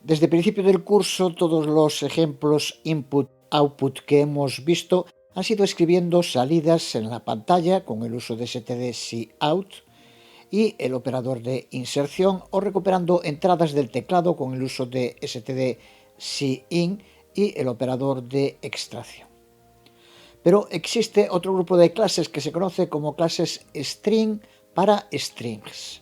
Desde el principio del curso, todos los ejemplos input-output que hemos visto han sido escribiendo salidas en la pantalla con el uso de std_cout y el operador de inserción, o recuperando entradas del teclado con el uso de std_cin y el operador de extracción. Pero existe otro grupo de clases que se conoce como clases string para strings,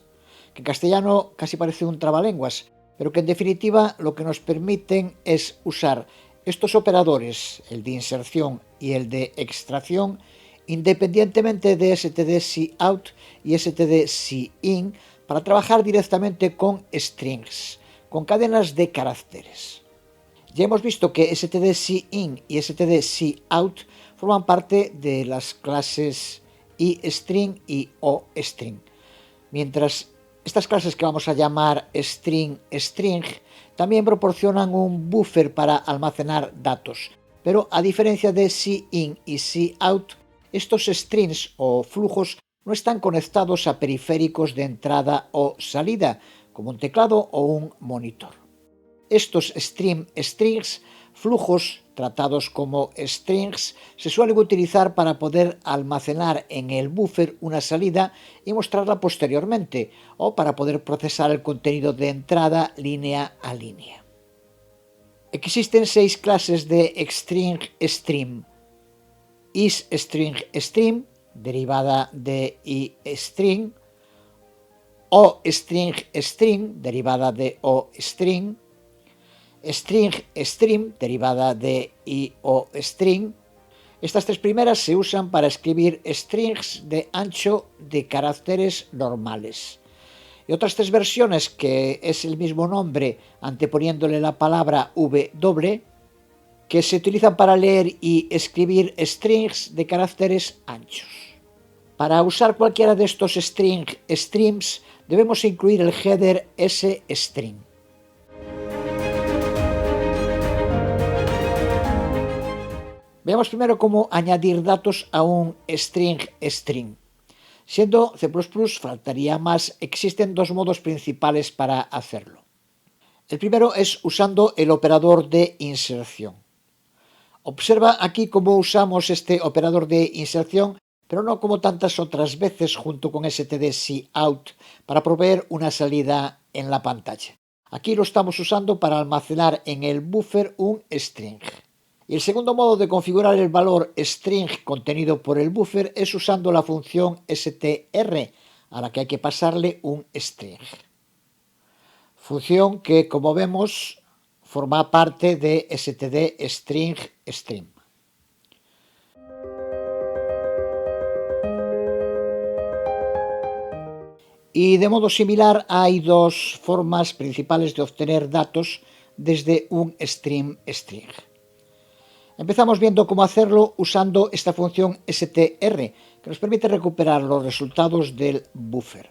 que en castellano casi parece un trabalenguas, pero que en definitiva lo que nos permiten es usar estos operadores, el de inserción y el de extracción, independientemente de std_cout y std_cin, para trabajar directamente con strings, con cadenas de caracteres. Ya hemos visto que std_cin y std_cout forman parte de las clases iString y oString, mientras estas clases, que vamos a llamar string, también proporcionan un buffer para almacenar datos, pero a diferencia de cin y cout, estos strings o flujos no están conectados a periféricos de entrada o salida, como un teclado o un monitor. Estos strings, flujos tratados como strings, se suelen utilizar para poder almacenar en el buffer una salida y mostrarla posteriormente, o para poder procesar el contenido de entrada línea a línea. Existen 6 clases de string: isString, derivada de iString; oString, derivada de oString; string, derivada de iOString. Estas 3 primeras se usan para escribir strings de ancho de caracteres normales. Y otras 3 versiones, que es el mismo nombre anteponiéndole la palabra w, que se utilizan para leer y escribir strings de caracteres anchos. Para usar cualquiera de estos strings debemos incluir el header sstring. Veamos primero cómo añadir datos a un string. Siendo C++, faltaría más. Existen 2 modos principales para hacerlo. El primero es usando el operador de inserción. Observa aquí cómo usamos este operador de inserción, pero no como tantas otras veces junto con std_cout para proveer una salida en la pantalla. Aquí lo estamos usando para almacenar en el buffer un string. Y el segundo modo de configurar el valor string contenido por el buffer es usando la función str, a la que hay que pasarle un string. Función que, como vemos, forma parte de std_string. Y de modo similar hay 2 formas principales de obtener datos desde un string. Empezamos viendo cómo hacerlo usando esta función str, que nos permite recuperar los resultados del buffer.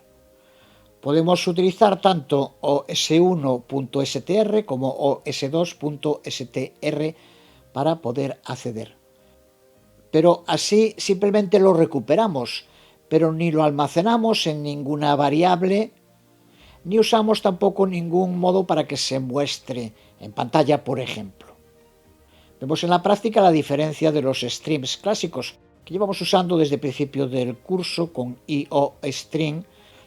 Podemos utilizar tanto os1.str como os2.str para poder acceder. Pero así simplemente lo recuperamos, pero ni lo almacenamos en ninguna variable, ni usamos tampoco ningún modo para que se muestre en pantalla, por ejemplo. Vemos en la práctica la diferencia de los strings clásicos que llevamos usando desde el principio del curso con iOString,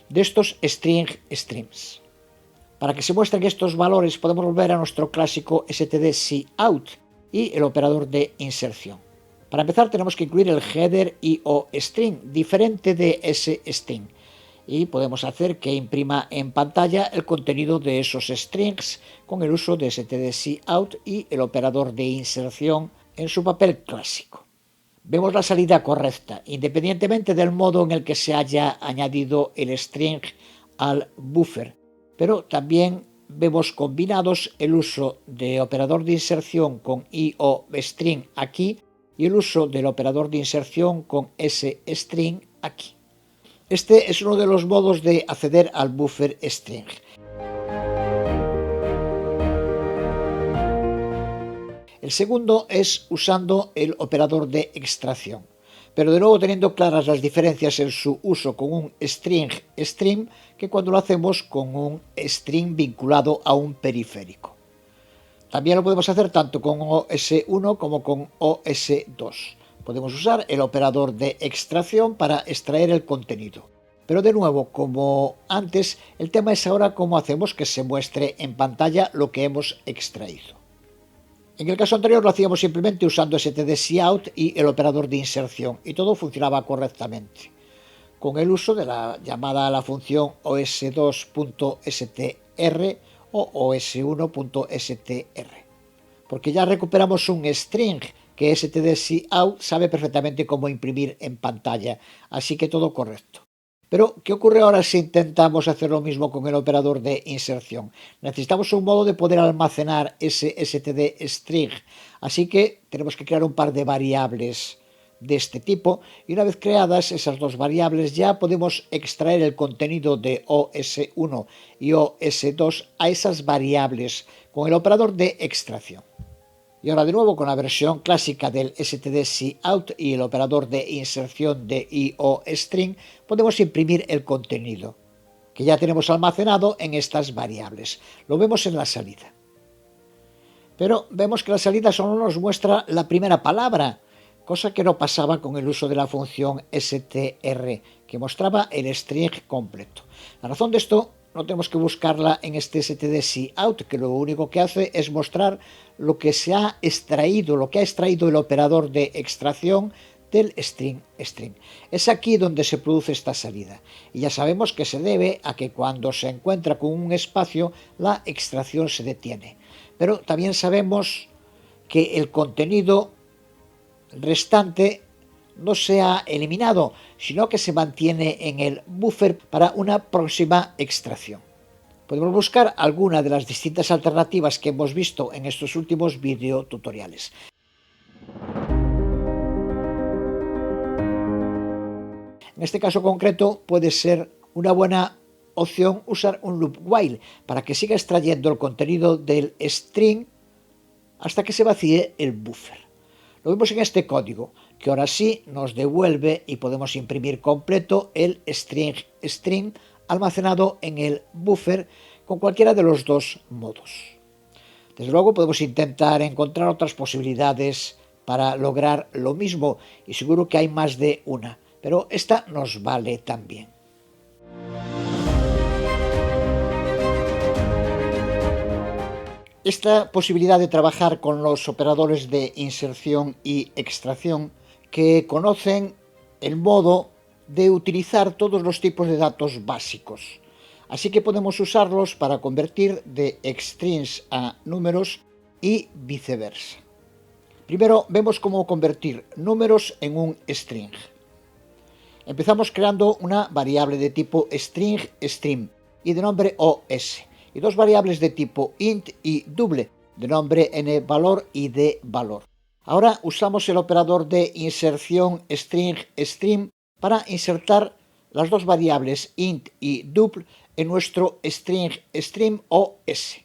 de estos strings. Para que se muestren estos valores podemos volver a nuestro clásico std_cout y el operador de inserción. Para empezar tenemos que incluir el header iOString, diferente de sstring, y podemos hacer que imprima en pantalla el contenido de esos strings con el uso de std_cout y el operador de inserción en su papel clásico. Vemos la salida correcta, independientemente del modo en el que se haya añadido el string al buffer, pero también vemos combinados el uso de operador de inserción con iOString aquí y el uso del operador de inserción con sstring aquí. Este es uno de los modos de acceder al buffer string. El segundo es usando el operador de extracción, pero de nuevo teniendo claras las diferencias en su uso con un string que cuando lo hacemos con un string vinculado a un periférico. También lo podemos hacer tanto con OS1 como con OS2. Podemos usar el operador de extracción para extraer el contenido. Pero de nuevo, como antes, el tema es ahora cómo hacemos que se muestre en pantalla lo que hemos extraído. En el caso anterior lo hacíamos simplemente usando stdcout y el operador de inserción, y todo funcionaba correctamente, con el uso de la llamada a la función os2.str o os1.str, porque ya recuperamos un string que stdcout sabe perfectamente cómo imprimir en pantalla, así que todo correcto. Pero, ¿qué ocurre ahora si intentamos hacer lo mismo con el operador de inserción? Necesitamos un modo de poder almacenar ese stdstring, así que tenemos que crear un par de variables de este tipo, y una vez creadas esas dos variables ya podemos extraer el contenido de os1 y os2 a esas variables con el operador de extracción. Y ahora de nuevo con la versión clásica del stdcout y el operador de inserción de iostring podemos imprimir el contenido que ya tenemos almacenado en estas variables. Lo vemos en la salida. Pero vemos que la salida solo nos muestra la primera palabra, cosa que no pasaba con el uso de la función str, que mostraba el string completo. La razón de esto no tenemos que buscarla en este stdcout, que lo único que hace es mostrar lo que se ha extraído, lo que ha extraído el operador de extracción del string. Es aquí donde se produce esta salida, y ya sabemos que se debe a que cuando se encuentra con un espacio la extracción se detiene. Pero también sabemos que el contenido restante no se ha eliminado, sino que se mantiene en el buffer para una próxima extracción. Podemos buscar alguna de las distintas alternativas que hemos visto en estos últimos videotutoriales. En este caso concreto puede ser una buena opción usar un loop while para que siga extrayendo el contenido del string hasta que se vacíe el buffer. Lo vemos en este código, que ahora sí nos devuelve y podemos imprimir completo el string almacenado en el buffer con cualquiera de los dos modos. Desde luego podemos intentar encontrar otras posibilidades para lograr lo mismo, y seguro que hay más de una, pero esta nos vale también. Esta posibilidad de trabajar con los operadores de inserción y extracción que conocen el modo de utilizar todos los tipos de datos básicos. Así que podemos usarlos para convertir de strings a números y viceversa. Primero vemos cómo convertir números en un string. Empezamos creando una variable de tipo string y de nombre os, y dos variables de tipo int y double de nombre nValor y dValor. Ahora usamos el operador de inserción string para insertar las dos variables int y double en nuestro string os.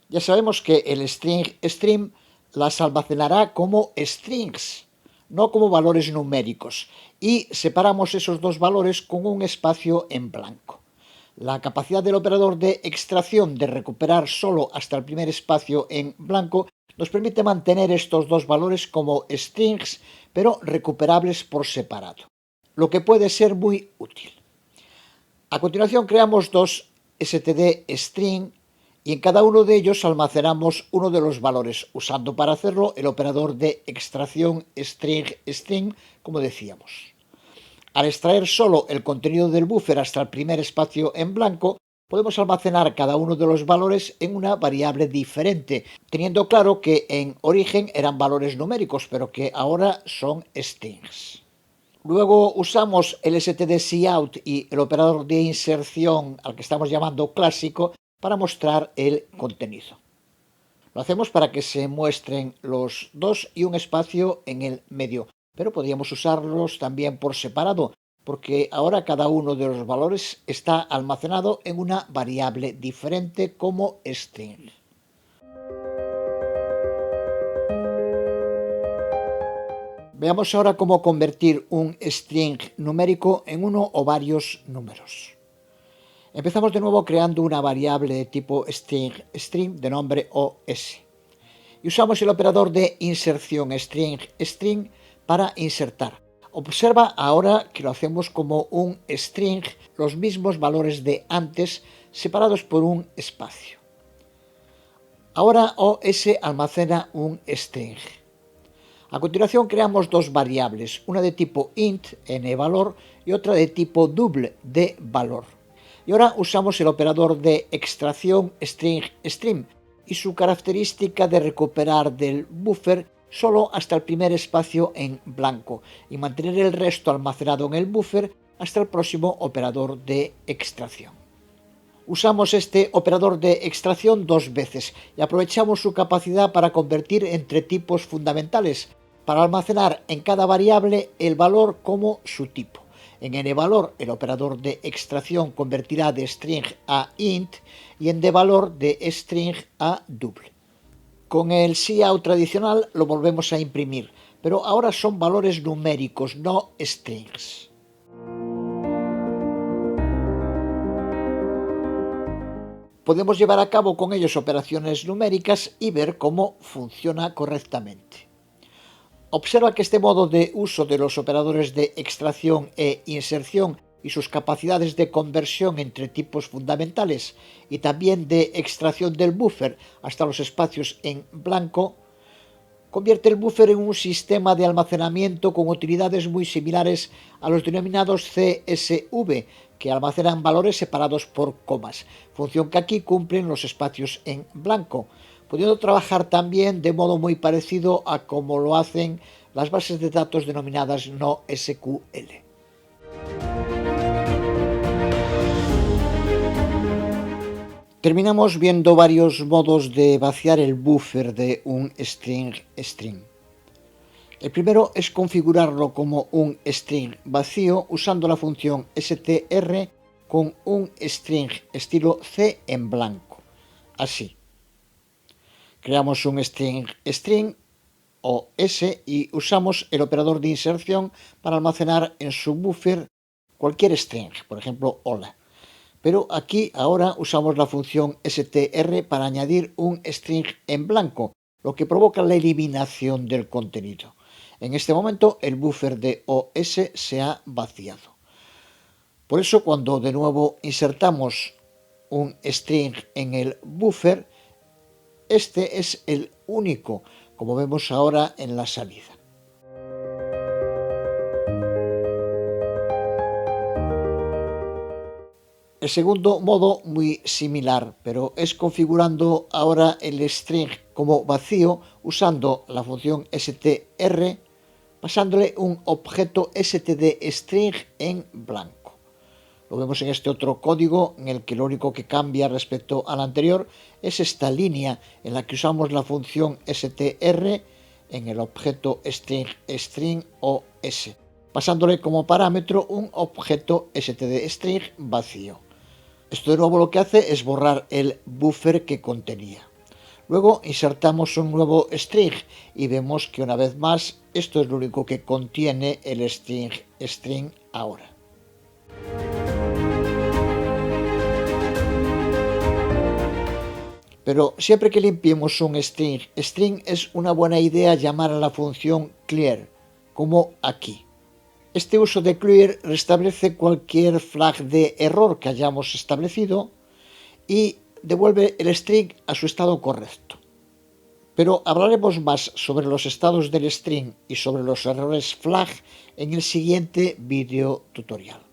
Ya sabemos que el string las almacenará como strings, no como valores numéricos, y separamos esos dos valores con un espacio en blanco. La capacidad del operador de extracción de recuperar solo hasta el primer espacio en blanco nos permite mantener estos dos valores como strings, pero recuperables por separado, lo que puede ser muy útil. A continuación creamos dos stdstring y en cada uno de ellos almacenamos uno de los valores, usando para hacerlo el operador de extracción string, como decíamos. Al extraer solo el contenido del buffer hasta el primer espacio en blanco, podemos almacenar cada uno de los valores en una variable diferente, teniendo claro que en origen eran valores numéricos, pero que ahora son strings. Luego usamos el stdcout y el operador de inserción, al que estamos llamando clásico, para mostrar el contenido. Lo hacemos para que se muestren los dos y un espacio en el medio, pero podríamos usarlos también por separado, porque ahora cada uno de los valores está almacenado en una variable diferente como string. Veamos ahora cómo convertir un string numérico en uno o varios números. Empezamos de nuevo creando una variable de tipo string de nombre os. y usamos el operador de inserción string para insertar. Observa ahora que lo hacemos como un string, los mismos valores de antes, separados por un espacio. Ahora OS almacena un string. A continuación creamos dos variables, una de tipo int, nValor, y otra de tipo double, dValor. Y ahora usamos el operador de extracción string y su característica de recuperar del buffer solo hasta el primer espacio en blanco y mantener el resto almacenado en el buffer hasta el próximo operador de extracción. Usamos este operador de extracción dos veces y aprovechamos su capacidad para convertir entre tipos fundamentales, para almacenar en cada variable el valor como su tipo. En nValor el operador de extracción convertirá de string a int y en dValor de string a double. Con el cout tradicional lo volvemos a imprimir, pero ahora son valores numéricos, no strings. Podemos llevar a cabo con ellos operaciones numéricas y ver cómo funciona correctamente. Observa que este modo de uso de los operadores de extracción e inserción y sus capacidades de conversión entre tipos fundamentales y también de extracción del buffer hasta los espacios en blanco, convierte el buffer en un sistema de almacenamiento con utilidades muy similares a los denominados CSV, que almacenan valores separados por comas, función que aquí cumplen los espacios en blanco, pudiendo trabajar también de modo muy parecido a como lo hacen las bases de datos denominadas NoSQL. Terminamos viendo varios modos de vaciar el buffer de un string. El primero es configurarlo como un string vacío usando la función str con un string estilo C en blanco, así. Creamos un string o S y usamos el operador de inserción para almacenar en su buffer cualquier string, por ejemplo, hola. Pero aquí ahora usamos la función str para añadir un string en blanco, lo que provoca la eliminación del contenido. En este momento el buffer de OS se ha vaciado. Por eso cuando de nuevo insertamos un string en el buffer, este es el único, como vemos ahora en la salida. El segundo modo muy similar, pero es configurando ahora el string como vacío usando la función str, pasándole un objeto stdString en blanco. Lo vemos en este otro código en el que lo único que cambia respecto al anterior es esta línea en la que usamos la función str en el objeto string os, pasándole como parámetro un objeto stdString vacío. Esto de nuevo lo que hace es borrar el buffer que contenía. Luego insertamos un nuevo string y vemos que una vez más esto es lo único que contiene el string ahora. Pero siempre que limpiemos un string es una buena idea llamar a la función clear, como aquí. Este uso de clear restablece cualquier flag de error que hayamos establecido y devuelve el string a su estado correcto. Pero hablaremos más sobre los estados del string y sobre los errores flag en el siguiente video tutorial.